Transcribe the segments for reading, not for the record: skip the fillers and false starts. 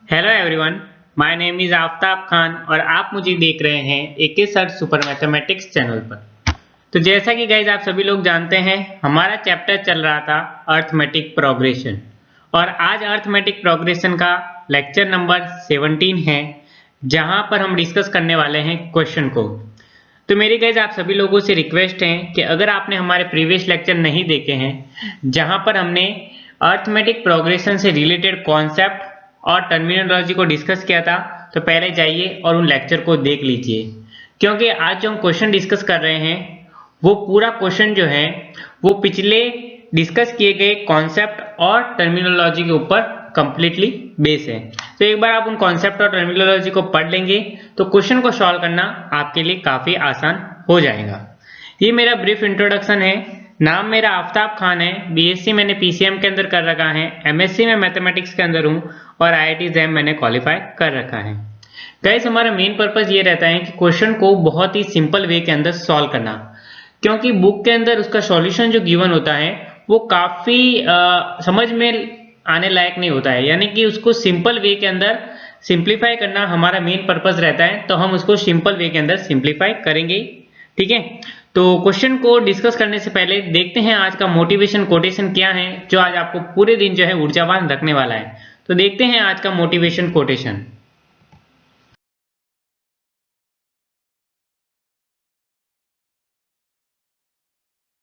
Hello everyone, my name is Aftab Khan और आप मुझे देख रहे हैं एके सर सुपर मैथमेटिक्स चैनल पर। तो जैसा कि गाइज आप सभी लोग जानते हैं, हमारा चैप्टर चल रहा था अर्थमेटिक प्रोग्रेशन और आज अर्थमेटिक प्रोग्रेशन का लेक्चर नंबर 17 है, जहां पर हम डिस्कस करने वाले हैं क्वेश्चन को। तो मेरी गाइज आप सभी लोगों से रिक्वेस्ट है कि अगर आपने हमारे प्रीवियस लेक्चर नहीं देखे हैं, जहां पर हमने अर्थमेटिक प्रोग्रेशन से रिलेटेड कॉन्सेप्ट और टर्मिनोलॉजी को डिस्कस किया था, तो पहले जाइए और उन लेक्चर को देख लीजिए, क्योंकि आज जो हम क्वेश्चन डिस्कस कर रहे हैं वो पूरा क्वेश्चन जो है वो पिछले डिस्कस किए गए कॉन्सेप्ट और टर्मिनोलॉजी के ऊपर कंप्लीटली बेस है। तो एक बार आप उन कॉन्सेप्ट और टर्मिनोलॉजी को पढ़ लेंगे तो क्वेश्चन को सॉल्व करना आपके लिए काफी आसान हो जाएगा। ये मेरा ब्रीफ इंट्रोडक्शन है। नाम मेरा आफ्ताब खान है, बीएससी मैंने पीसीएम के अंदर कर रखा है, एमएससी में मैथमेटिक्स के अंदर हूँ और आईआईटी जैम मैंने क्वालिफाई कर रखा है। गाइस, हमारा मेन पर्पस ये रहता है कि क्वेश्चन को बहुत ही सिंपल वे के अंदर सॉल्व करना, क्योंकि बुक के अंदर उसका सॉल्यूशन जो गिवन होता है वो काफी समझ में आने लायक नहीं होता है, यानी कि उसको सिंपल वे के अंदर सिंप्लीफाई करना हमारा मेन पर्पस रहता है। तो हम उसको सिंपल वे के अंदर सिंप्लीफाई करेंगे, ठीक है। तो क्वेश्चन को डिस्कस करने से पहले देखते हैं आज का मोटिवेशन कोटेशन क्या है, जो आज आपको पूरे दिन जो है ऊर्जावान रखने वाला है। तो देखते हैं आज का मोटिवेशन कोटेशन।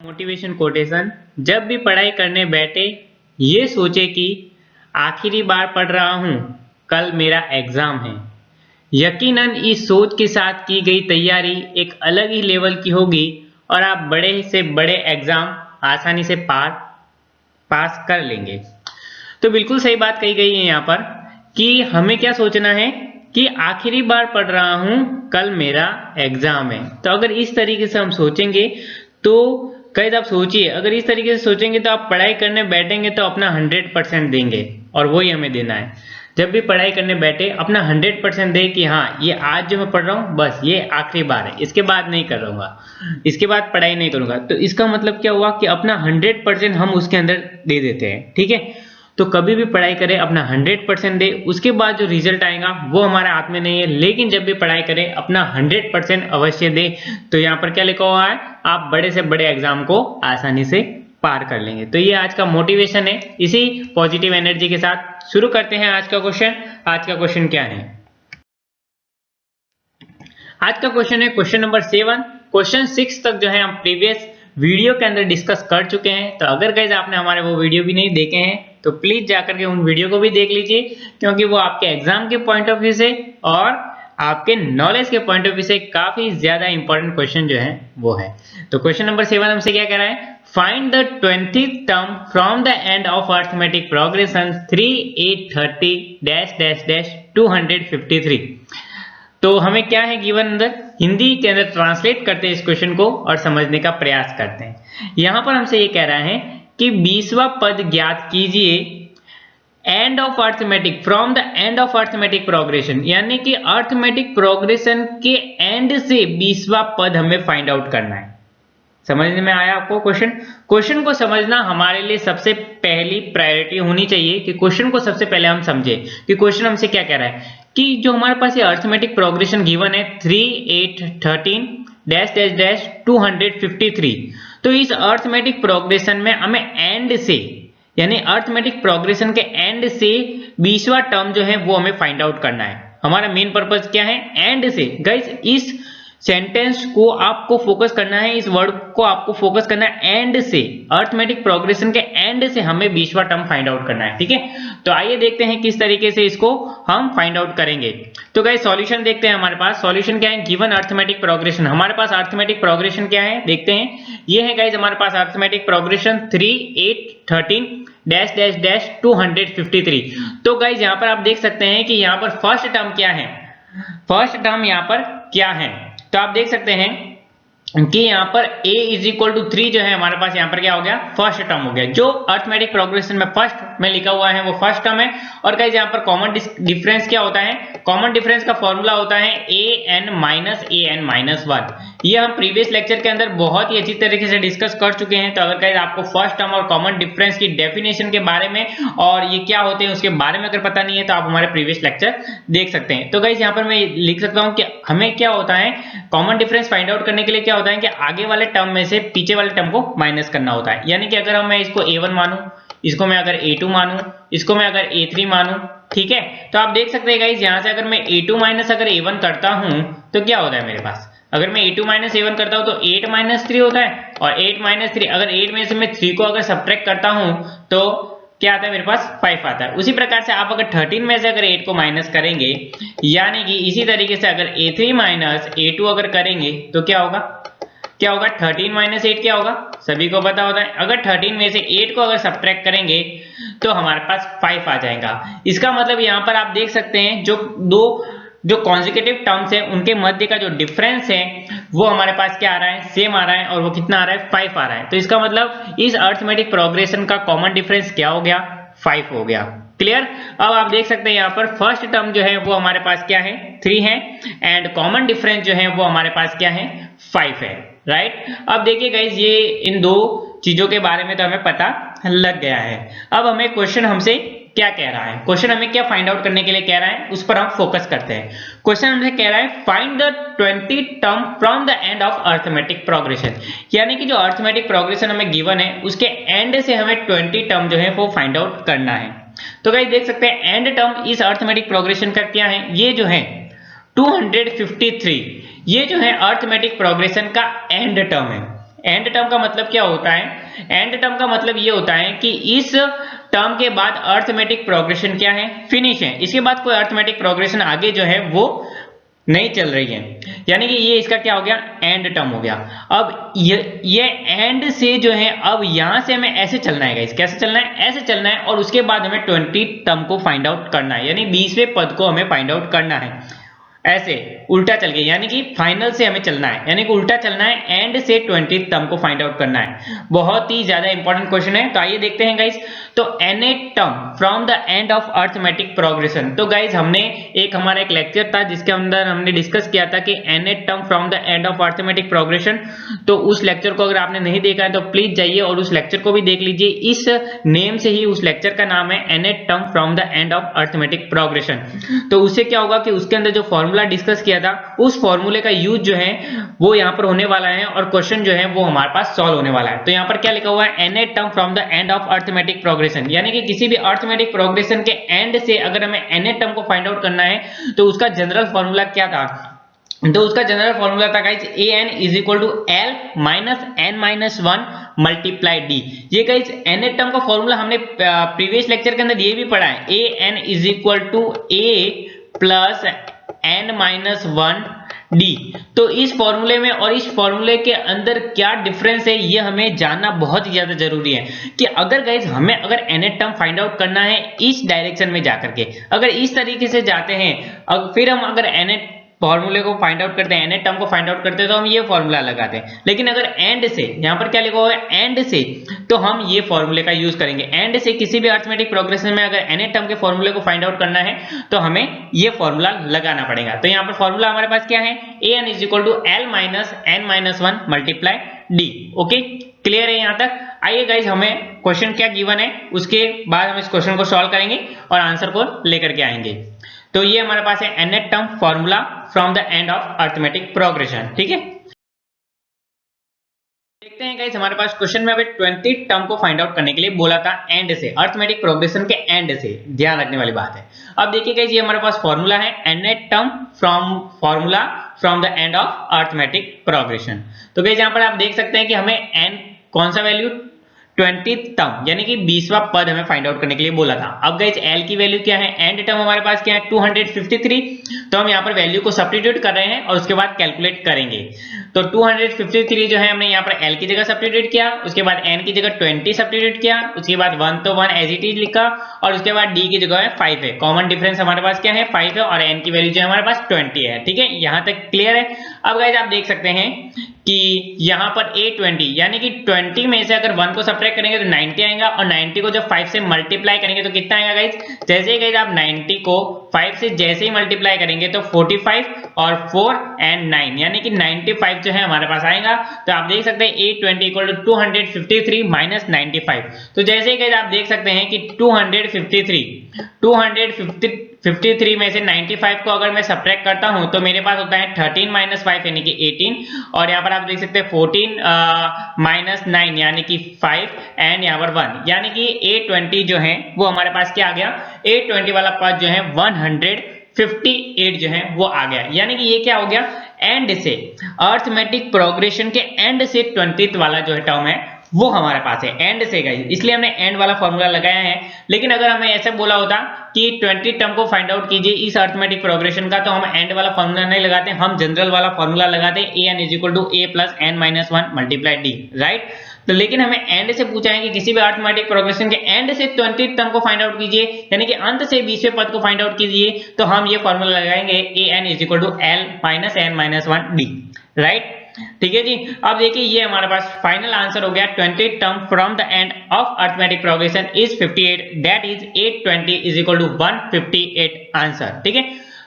मोटिवेशन कोटेशन: जब भी पढ़ाई करने बैठे ये सोचे कि आखिरी बार पढ़ रहा हूं, कल मेरा एग्जाम है। यकीनन इस सोच के साथ की गई तैयारी एक अलग ही लेवल की होगी और आप बड़े से बड़े एग्जाम आसानी से पास कर लेंगे। तो बिल्कुल सही बात कही गई है यहाँ पर कि हमें क्या सोचना है कि आखिरी बार पढ़ रहा हूं, कल मेरा एग्जाम है। तो अगर इस तरीके से हम सोचेंगे तो कई आप सोचिए, अगर इस तरीके से सोचेंगे तो आप पढ़ाई करने बैठेंगे तो अपना 100% देंगे और वही हमें देना है। जब भी पढ़ाई करने बैठे अपना 100% दे कि हाँ, ये आज जो मैं पढ़ रहा हूँ बस ये आखिरी बार है, इसके बाद नहीं कर रहूंगा, इसके बाद पढ़ाई नहीं करूंगा। तो इसका मतलब क्या हुआ कि अपना 100% हम उसके अंदर दे देते हैं, ठीक है। तो कभी भी पढ़ाई करें अपना 100% दे, उसके बाद जो रिजल्ट आएगा वो हमारे हाथ में नहीं है, लेकिन जब भी पढ़ाई करें अपना 100% अवश्य दे। तो यहाँ पर क्या लिखा हुआ है, आप बड़े से बड़े एग्जाम को आसानी से पार कर लेंगे। तो ये आज का मोटिवेशन है। इसी पॉजिटिव एनर्जी के साथ शुरू करते हैं आज का क्वेश्चन। आज का क्वेश्चन क्या है? आज का क्वेश्चन है क्वेश्चन नंबर 7। क्वेश्चन 6 तक जो है हम प्रीवियस वीडियो के अंदर डिस्कस कर चुके हैं। तो अगर गाइस आपने हमारे वो वीडियो भी नहीं देखे हैं तो प्लीज जाकर के उन वीडियो को भी देख लीजिए, क्योंकि वो आपके एग्जाम के पॉइंट ऑफ व्यू से और आपके नॉलेज के पॉइंट ऑफ व्यू से काफी ज्यादा इंपॉर्टेंट क्वेश्चन जो है वो है। तो क्वेश्चन नंबर 7 हमसे क्या कह रहा है, find the 20th term from the end of arithmetic progression 3 8 30 dash dash dash 253। तो हमें क्या है गिवन अंदर, हिंदी के अंदर ट्रांसलेट करते हैं इस क्वेश्चन को और समझने का प्रयास करते हैं। यहां पर हमसे ये कह रहा है कि 20वां पद ज्ञात कीजिए and of arithmetic, from the end of arithmetic progression, यानी कि अर्थमेटिक प्रोग्रेशन के एंड से 20वां पद हमें फाइंड आउट करना है। समझने में आया आपको क्वेश्चन? क्वेश्चन को समझना हमारे लिए सबसे पहली प्रायोरिटी होनी चाहिए कि क्वेश्चन को सबसे पहले हम समझे कि क्वेश्चन हमसे क्या कह रहा है कि जो हमारे पास ये अर्थमेटिक प्रोग्रेशन गिवन है 3 8 13 डैश डैश डैश 253। तो इस अर्थमेटिक प्रोग्रेशन में हमें एंड से, यानी अर्थमेटिक प्रोग्रेशन के एंड से 20वां टर्म जो है वो हमें फाइंड आउट करना है। हमारा मेन पर्पस क्या है, एंड से। गाइस, इस सेंटेंस को आपको फोकस करना है, इस वर्ड को आपको फोकस करना है, एंड से, अर्थमेटिक प्रोग्रेशन के एंड से हमें 20वां टर्म फाइंड आउट करना है, ठीक है। तो आइए देखते हैं किस तरीके से इसको हम फाइंड आउट करेंगे। तो गाइस सॉल्यूशन देखते हैं। हमारे पास सॉल्यूशन क्या है, गिवन अर्थमेटिक प्रोग्रेशन। हमारे पास अर्थमेटिक प्रोग्रेशन क्या है देखते हैं। ये है गाइस हमारे पास arithmetic progression 3 8 13 dash dash dash 253। तो गाइस यहाँ पर आप देख सकते हैं कि यहाँ पर फर्स्ट टर्म क्या है, फर्स्ट टर्म यहाँ पर क्या है। तो आप देख सकते हैं कि यहाँ पर a इज इक्वल टू 3 जो है हमारे पास यहाँ पर क्या हो गया, फर्स्ट टर्म हो गया। जो अर्थमेटिक प्रोग्रेशन में फर्स्ट में लिखा हुआ है वो फर्स्ट टर्म है। और गाइस यहाँ पर कॉमन डिफरेंस क्या होता है, कॉमन डिफरेंस का फॉर्मूला होता है an - an - 1, ये हम प्रीवियस लेक्चर के अंदर बहुत ही अच्छी तरीके से डिस्कस कर चुके हैं। तो अगर गाइस आपको फर्स्ट टर्म और कॉमन डिफरेंस की डेफिनेशन के बारे में और ये क्या होते हैं उसके बारे में अगर पता नहीं है तो आप हमारे प्रीवियस लेक्चर देख सकते हैं। तो गाइस यहाँ पर मैं लिख सकता हूँ कि हमें क्या होता है, कॉमन डिफरेंस फाइंड आउट करने के लिए क्या होता है कि आगे वाले टर्म में से पीछे वाले टर्म को माइनस करना होता है। यानी कि अगर मैं इसको A1 मानूं, इसको मैं अगर A2 मानूं, इसको मैं अगर A3 मानूं, ठीक है, तो आप देख सकते हैं गाइस यहाँ से अगर मैं A2 माइनस अगर A1 करता हूं तो क्या होता है मेरे पास, अगर मैं A2 माइनस A1 करता हूं तो 8 माइनस 3 होता है, और 8 माइनस 3 अगर 8 में से मैं 3 को अगर सब्ट्रैक्ट करता हूं तो क्या आता है मेरे पास 5 आता है। उसी प्रकार से आप अगर 13 में से अगर 8 को माइनस करेंगे, यानी कि इसी तरीके से अगर A3 माइनस A2 अगर करेंगे तो क्या होगा, 13 माइनस 8 क्या होगा, सभी को पता होता है। अगर 13 में से 8 को अगर सब्ट्रैक्ट करेंगे तो हमारे पास 5 आ जाएगा। इसका मतलब यहाँ पर आप देख सकते हैं जो कॉन्जिक्यूटिव टर्म्स है उनके मध्य का जो डिफरेंस है वो हमारे पास क्या आ रहा है, सेम आ रहा है, और वो कितना आ रहा है, 5 आ रहा है। तो इसका मतलब इस अरिथमेटिक प्रोग्रेशन का कॉमन डिफरेंस क्या हो गया, 5 हो गया। क्लियर। अब आप देख सकते हैं यहाँ पर फर्स्ट टर्म जो है वो हमारे पास क्या है, 3 है, एंड कॉमन डिफरेंस जो है वो हमारे पास क्या है, 5 है, राइट। अब देखिए गाइस ये इन दो चीजों के बारे में तो हमें पता लग गया है। अब हमें क्वेश्चन हमसे क्या कह रहा है, क्वेश्चन हमें क्या फाइंड आउट करने के लिए कह रहा है उस पर हम फोकस करते हैं। क्वेश्चन हमसे कह रहा है find the 20 term from the end of arithmetic progression, यानी कि जो अरिथमेटिक प्रोग्रेशन हमें गिवन है उसके एंड से हमें 20 टर्म जो है वो फाइंड आउट करना है। तो गाइस देख सकते हैं एंड टर्म इस अरिथमेटिक प्रोग्रेशन का क्या है, ये जो है 253, ये जो है अरिथमेटिक प्रोग्रेशन का एंड टर्म है। एंड टर्म का मतलब क्या होता है, एंड टर्म का मतलब ये होता है कि इस टर्म के बाद अरिथमेटिक प्रोग्रेशन क्या है, फिनिश है। इसके बाद कोई अरिथमेटिक प्रोग्रेशन आगे जो है वो नहीं चल रही है, यानी कि ये इसका क्या हो गया, एंड टर्म हो गया। अब ये एंड से जो है अब यहां से हमें ऐसे चलना है गाइस, कैसे चलना है, ऐसे चलना है, और उसके बाद हमें 20 टर्म को फाइंड आउट करना है, यानी 20वें पद को हमें फाइंड आउट करना है, ऐसे उल्टा चल के, यानी कि फाइनल से हमें चलना है, यानी कि उल्टा चलना है, एंड से 20 टर्म को फाइंड आउट करना है। बहुत ही ज्यादा इंपॉर्टेंट क्वेश्चन है। तो आइए देखते हैं गाइस, तो nth term from the end of arithmetic progression. तो गाइस हमने हमारा एक लेक्चर था जिसके अंदर हमने डिस्कस किया था कि nth term from the end of arithmetic progression. तो उस लेक्चर को अगर आपने नहीं देखा है तो प्लीज जाइए और उस लेक्चर को भी देख लीजिए। इस नेम से ही उस लेक्चर का नाम है nth term from the end of arithmetic progression. तो उससे क्या होगा कि उसके अंदर जो फॉर्मूला डिस्कस किया था उस फॉर्मूले का यूज जो है वो यहाँ पर होने वाला है, और क्वेश्चन जो है वो हमारे पास सॉल्व होने वाला है। तो यहाँ पर क्या लिखा हुआ है, nth term from the end of arithmetic progression, यानी कि किसी भी अरिथमेटिक प्रोग्रेशन के एंड से अगर हमें nth टर्म को फाइंड आउट करना है तो उसका जनरल फॉर्मूला क्या था, तो उसका जनरल फॉर्मूला था guys an is equal to l minus n minus 1 multiply d। ये गाइस nth टर्म का फॉर्मूला हमने प्रीवियस लेक्चर के अंदर ये भी पढ़ा है, an is equal to a plus n minus 1 d। तो इस फॉर्मूले में और इस फॉर्मूले के अंदर क्या डिफरेंस है ये हमें जानना बहुत ही ज्यादा जरूरी है, कि अगर गाइस हमें अगर nth टर्म फाइंड आउट करना है इस डायरेक्शन में जाकर के, अगर इस तरीके से जाते हैं, फिर हम अगर nth फॉर्मूले को फाइंड आउट करते हैं, nth टर्म को फाइंड आउट करते हैं तो हम ये फॉर्मूला लगाते हैं। लेकिन अगर एंड से, यहाँ पर क्या लिखा हुआ है एंड से, तो हम ये फॉर्मूले का यूज करेंगे। एंड से किसी भी अरिथमेटिक प्रोग्रेशन में अगर nth टर्म के फॉर्मूले को फाइंड आउट करना है तो हमें ये फॉर्मूला लगाना पड़ेगा। तो यहाँ पर फॉर्मूला हमारे पास क्या है, an is equal to l minus n minus 1 multiply d। Okay, clear है यहाँ तक। आइए गाइज हमें क्वेश्चन क्या गिवन है उसके बाद हम इस क्वेश्चन को सॉल्व करेंगे और आंसर को लेकर के आएंगे। तो ये हमारे पास है nth term formula from the end of arithmetic progression, ठीक है। देखते हैं गाइस हमारे पास क्वेश्चन में अभी 20 टर्म को फाइंड आउट करने के लिए बोला था एंड से, अरिथमेटिक प्रोग्रेशन के एंड से, ध्यान रखने वाली बात है। अब देखिए गाइस ये हमारे पास फॉर्मूला है nth term from the end of arithmetic progression. तो गाइस यहाँ पर आप देख सकते हैं कि हमें n कौन सा वैल्यू, 20 टर्म यानी कि 20वां पद हमें फाइंड आउट करने के लिए बोला था। अब गाइस l की वैल्यू क्या है, एंड टर्म हमारे पास क्या है 253, तो हम यहाँ पर वैल्यू को सब्स्टिट्यूट कर रहे हैं और उसके बाद कैलकुलेट करेंगे। तो 253 जो है हमने यहाँ पर l की जगह सब्स्टिट्यूट किया, उसके बाद n की जगह 20 सब्स्टिट्यूट किया, उसके बाद 1 तो 1 एज इट इज लिखा, और उसके बाद d की जगह है 5 है। कॉमन डिफरेंस हमारे पास क्या है 5 है, और n की वैल्यू जो है हमारे पास 20 है, ठीक है। यहाँ तक क्लियर है। अब गाइस आप देख सकते हैं कि यहाँ पर A20 यानी कि 20 में से अगर 1 को सब्ट्रैक्ट करेंगे तो 90 आएगा और 90 को जब 5 से मल्टीप्लाई करेंगे तो कितना आएगा गाइस। जैसे ही गाइस आप 90 को 5 से जैसे ही मल्टीप्लाई करेंगे तो 45 और 4 एंड 9 यानी कि 95 जो है हमारे पास आएगा। तो आप देख सकते हैं A20 इक्वल टू 253 माइनस 95। तो जैसे ही गाइस आप देख सकते हैं कि 253 में से 95 को अगर मैं सब्ट्रैक्ट करता हूं तो मेरे पास होता है 13 माइनस 5 यानी कि 18 और यहाँ पर आप देख सकते हैं 14 माइनस 9 यानी कि 5 एंड यहाँ पर 1 यानी कि A20 जो है वो हमारे पास क्या आ गया, A20 वाला पार्ट जो है 158 जो है वो आ गया। यानी कि ये क्या हो गया, एंड से अर्थमेटिक प्रोग्रेशन के एंड से 20th वाला जो है टर्म है वो हमारे पास है एंड से गाइस, इसलिए हमने एंड वाला फॉर्मूला लगाया है। लेकिन अगर हमें ऐसे बोला होता कि 20 टर्म को फाइंड आउट कीजिए इस अर्थमेटिक प्रोग्रेशन का, तो हम एंड वाला फॉर्मूला नहीं लगाते, हम जनरल वाला फॉर्मूला लगाते an is equal to a plus n minus 1 multiply d, right. तो लेकिन हमें एंड से पूछा है कि किसी भी अर्थमेटिक प्रोग्रेशन के एंड से 20 टर्म को फाइंड आउट कीजिए यानी कि अंत से 20वें पद को फाइंड आउट कीजिए, तो हम ये फॉर्मूला लगाएंगे an is equal to l minus n minus 1 d, right. ठीक है जी। अब देखिए ये हमारे पास फाइनल आंसर हो गया 20 term from the end of arithmetic progression is 58, that is 820 is equal to 158 answer. ठीक है,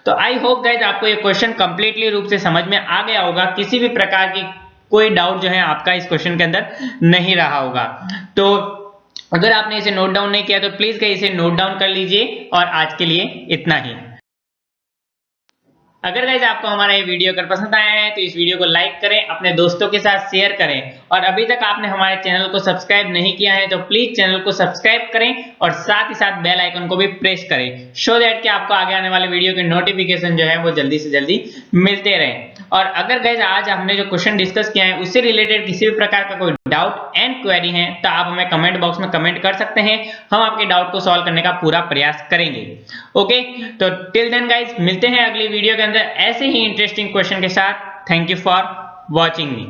तो आई होप गाइज आपको ये क्वेश्चन कंप्लीटली रूप से समझ में आ गया होगा, किसी भी प्रकार की कोई डाउट जो है आपका इस क्वेश्चन के अंदर नहीं रहा होगा। तो अगर आपने इसे नोट डाउन नहीं किया तो प्लीज गाइस इसे नोट डाउन कर लीजिए और आज के लिए इतना ही। अगर गाइस आपको हमारा ये वीडियो अगर पसंद आया है तो इस वीडियो को लाइक करें, अपने दोस्तों के साथ शेयर करें और अभी तक आपने हमारे चैनल को सब्सक्राइब नहीं किया है तो प्लीज चैनल को सब्सक्राइब करें और साथ ही साथ बेल आइकन को भी प्रेस करें सो दैट कि आपको आगे आने वाले वीडियो के नोटिफिकेशन जो है वो जल्दी से जल्दी मिलते रहें। और अगर गाइस आज हमने जो क्वेश्चन डिस्कस किया है उससे रिलेटेड किसी भी प्रकार का कोई डाउट एंड क्वेरी है तो आप हमें कमेंट बॉक्स में कमेंट कर सकते हैं, हम आपके डाउट को सॉल्व करने का पूरा प्रयास करेंगे। ओके, तो टिल देन गाइस मिलते हैं अगली वीडियो के अंदर ऐसे ही इंटरेस्टिंग क्वेश्चन के साथ। Thank you for watching me.